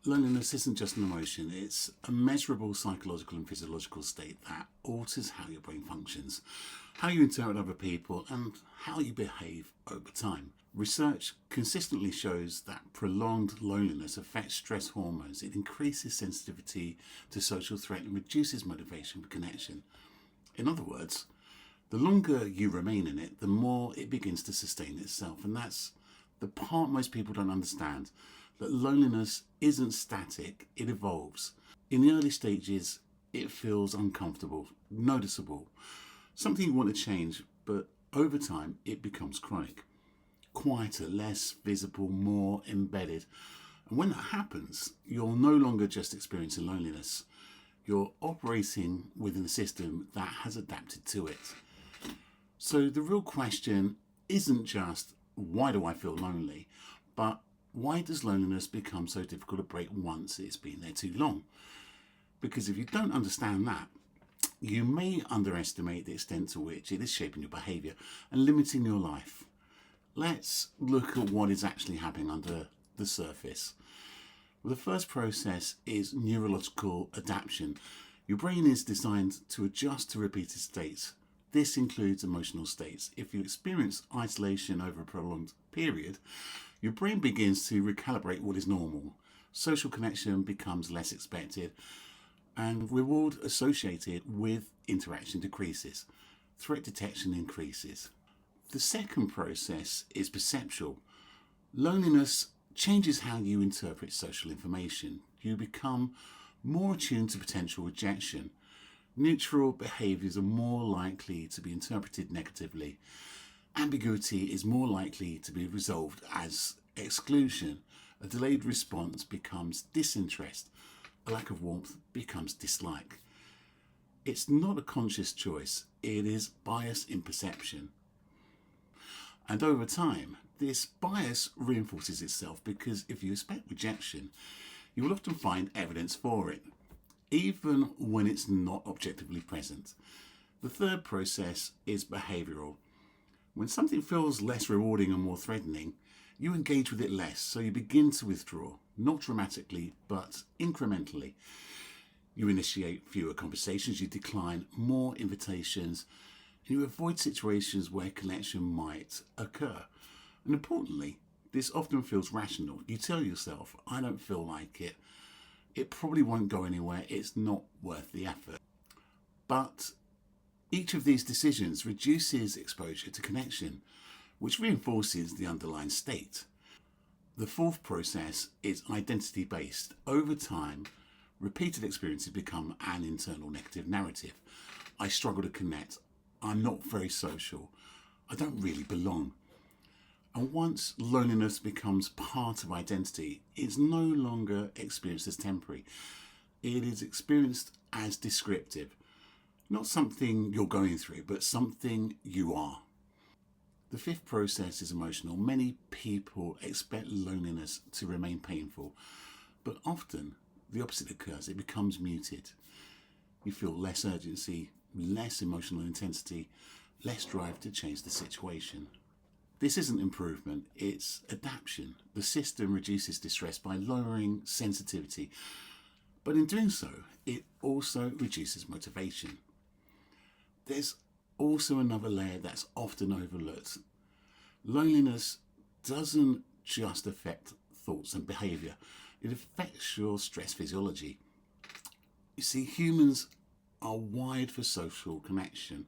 Loneliness isn't just an emotion, it's a measurable psychological and physiological state that alters how your brain functions, how you interpret other people, and how you behave over time. Research consistently shows that prolonged loneliness affects stress hormones. It increases sensitivity to social threat and reduces motivation for connection. In other words, the longer you remain in it, the more it begins to sustain itself. And that's the part most people don't understand, that loneliness isn't static, it evolves. In the early stages, it feels uncomfortable, noticeable, something you want to change, but over time, it becomes chronic. Quieter, less visible, more embedded. And when that happens, you're no longer just experiencing loneliness. You're operating within a system that has adapted to it. So the real question isn't just, why do I feel lonely? But why does loneliness become so difficult to break once it's been there too long? Because if you don't understand that, you may underestimate the extent to which it is shaping your behaviour and limiting your life. Let's look at what is actually happening under the surface. Well, the first process is neurological adaptation. Your brain is designed to adjust to repeated states. This includes emotional states. If you experience isolation over a prolonged period, your brain begins to recalibrate what is normal. Social connection becomes less expected, and reward associated with interaction decreases. Threat detection increases. The second process is perceptual. Loneliness changes how you interpret social information. You become more attuned to potential rejection. Neutral behaviours are more likely to be interpreted negatively. Ambiguity is more likely to be resolved as exclusion. A delayed response becomes disinterest. A lack of warmth becomes dislike. It's not a conscious choice, it is bias in perception. And over time, this bias reinforces itself because if you expect rejection, you will often find evidence for it, even when it's not objectively present. The third process is behavioural. When something feels less rewarding and more threatening, you engage with it less, so you begin to withdraw, not dramatically, but incrementally. You initiate fewer conversations, you decline more invitations, and you avoid situations where connection might occur. And importantly, this often feels rational. You tell yourself, I don't feel like it. It probably won't go anywhere. It's not worth the effort. But each of these decisions reduces exposure to connection, which reinforces the underlying state. The fourth process is identity-based. Over time, repeated experiences become an internal negative narrative. I struggle to connect. I'm not very social. I don't really belong. And once loneliness becomes part of identity, it's no longer experienced as temporary. It is experienced as descriptive. Not something you're going through, but something you are. The fifth process is emotional. Many people expect loneliness to remain painful, but often the opposite occurs. It becomes muted. You feel less urgency, less emotional intensity, less drive to change the situation. This isn't improvement, it's adaptation. The system reduces distress by lowering sensitivity, but in doing so, it also reduces motivation. There's also another layer that's often overlooked. Loneliness doesn't just affect thoughts and behaviour, it affects your stress physiology. You see, humans are wired for social connection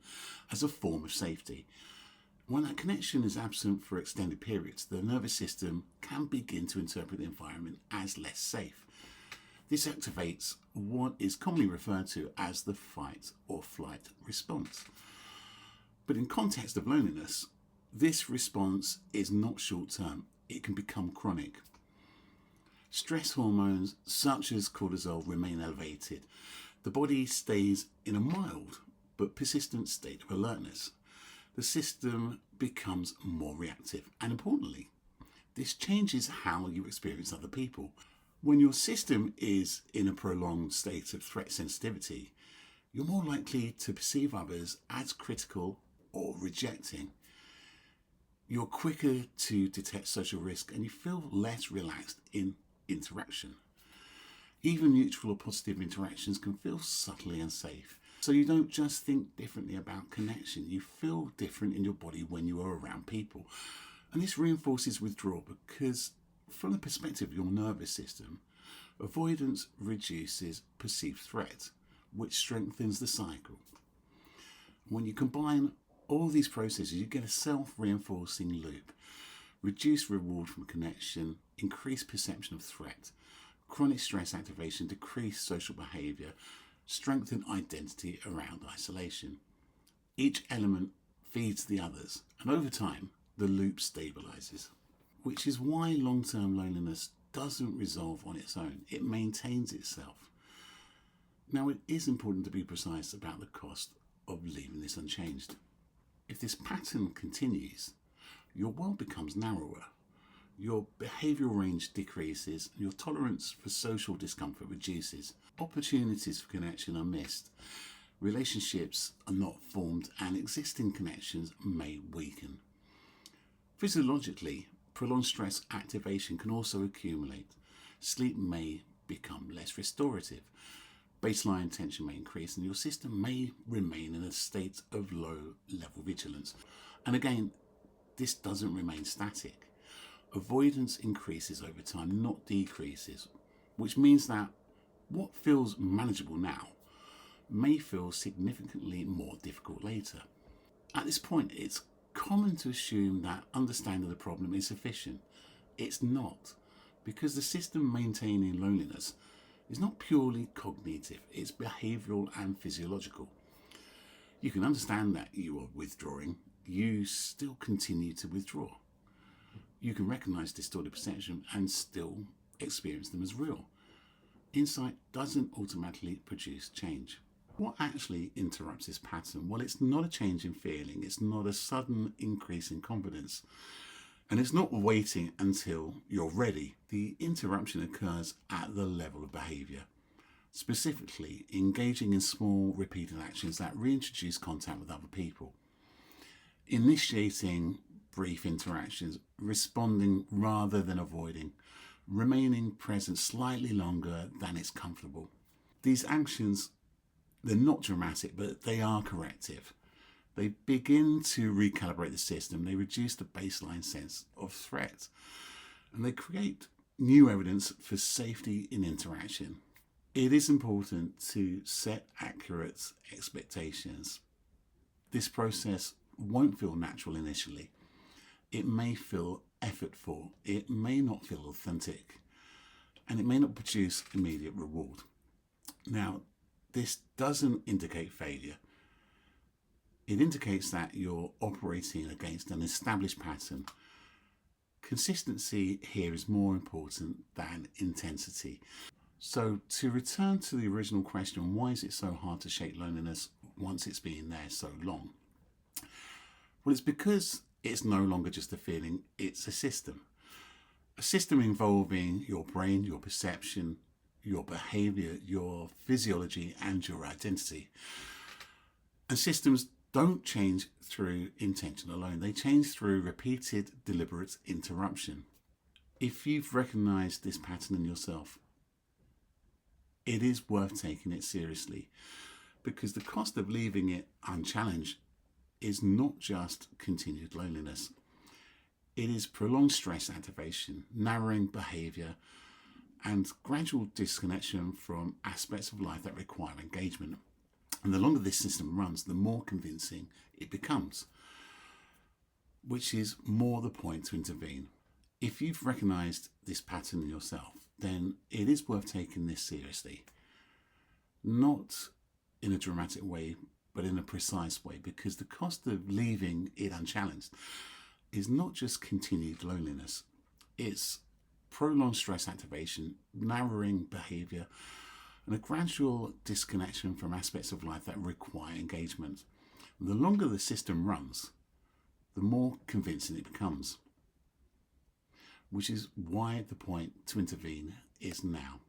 as a form of safety. When that connection is absent for extended periods, the nervous system can begin to interpret the environment as less safe. This activates what is commonly referred to as the fight or flight response. But in context of loneliness, this response is not short-term. It can become chronic. Stress hormones such as cortisol remain elevated. The body stays in a mild but persistent state of alertness. The system becomes more reactive, and importantly, this changes how you experience other people. When your system is in a prolonged state of threat sensitivity, you're more likely to perceive others as critical or rejecting. You're quicker to detect social risk and you feel less relaxed in interaction. Even neutral or positive interactions can feel subtly unsafe. So you don't just think differently about connection, you feel different in your body when you are around people. And this reinforces withdrawal because, from the perspective of your nervous system, avoidance reduces perceived threat, which strengthens the cycle. When you combine all these processes, you get a self-reinforcing loop. Reduced reward from connection, increased perception of threat, chronic stress activation, decreased social behaviour, strengthen identity around isolation. Each element feeds the others, and over time, the loop stabilises. Which is why long-term loneliness doesn't resolve on its own. It maintains itself. Now, it is important to be precise about the cost of leaving this unchanged. If this pattern continues, your world becomes narrower, your behavioural range decreases, and your tolerance for social discomfort reduces. Opportunities for connection are missed, relationships are not formed, and existing connections may weaken. Physiologically, prolonged stress activation can also accumulate. Sleep may become less restorative. Baseline tension may increase and your system may remain in a state of low-level vigilance. And again, this doesn't remain static. Avoidance increases over time, not decreases, which means that what feels manageable now may feel significantly more difficult later. At this point, it's common to assume that understanding the problem is sufficient. It's not, because the system maintaining loneliness is not purely cognitive, it's behavioural and physiological. You can understand that you are withdrawing, you still continue to withdraw. You can recognise distorted perception and still experience them as real. Insight doesn't automatically produce change. What actually interrupts this pattern? Well, it's not a change in feeling, it's not a sudden increase in confidence, and it's not waiting until you're ready. The interruption occurs at the level of behaviour, specifically engaging in small repeated actions that reintroduce contact with other people, initiating brief interactions, responding rather than avoiding, remaining present slightly longer than is comfortable. These actions, they're not dramatic, but they are corrective. They begin to recalibrate the system, they reduce the baseline sense of threat, and they create new evidence for safety in interaction. It is important to set accurate expectations. This process won't feel natural initially. It may feel effortful, it may not feel authentic, and it may not produce immediate reward. Now, this doesn't indicate failure. It indicates that you're operating against an established pattern. Consistency here is more important than intensity. So to return to the original question, why is it so hard to shake loneliness once it's been there so long? Well, it's because it's no longer just a feeling, it's a system. A system involving your brain, your perception, your behaviour, your physiology, and your identity. And systems don't change through intention alone. They change through repeated, deliberate interruption. If you've recognised this pattern in yourself, it is worth taking it seriously, because the cost of leaving it unchallenged is not just continued loneliness. It is prolonged stress activation, narrowing behaviour, and gradual disconnection from aspects of life that require engagement. And the longer this system runs, the more convincing it becomes, which is more the point to intervene. If you've recognised this pattern in yourself, then it is worth taking this seriously. Not in a dramatic way, but in a precise way, because the cost of leaving it unchallenged is not just continued loneliness, it's prolonged stress activation, narrowing behaviour, and a gradual disconnection from aspects of life that require engagement. The longer the system runs, the more convincing it becomes, which is why the point to intervene is now.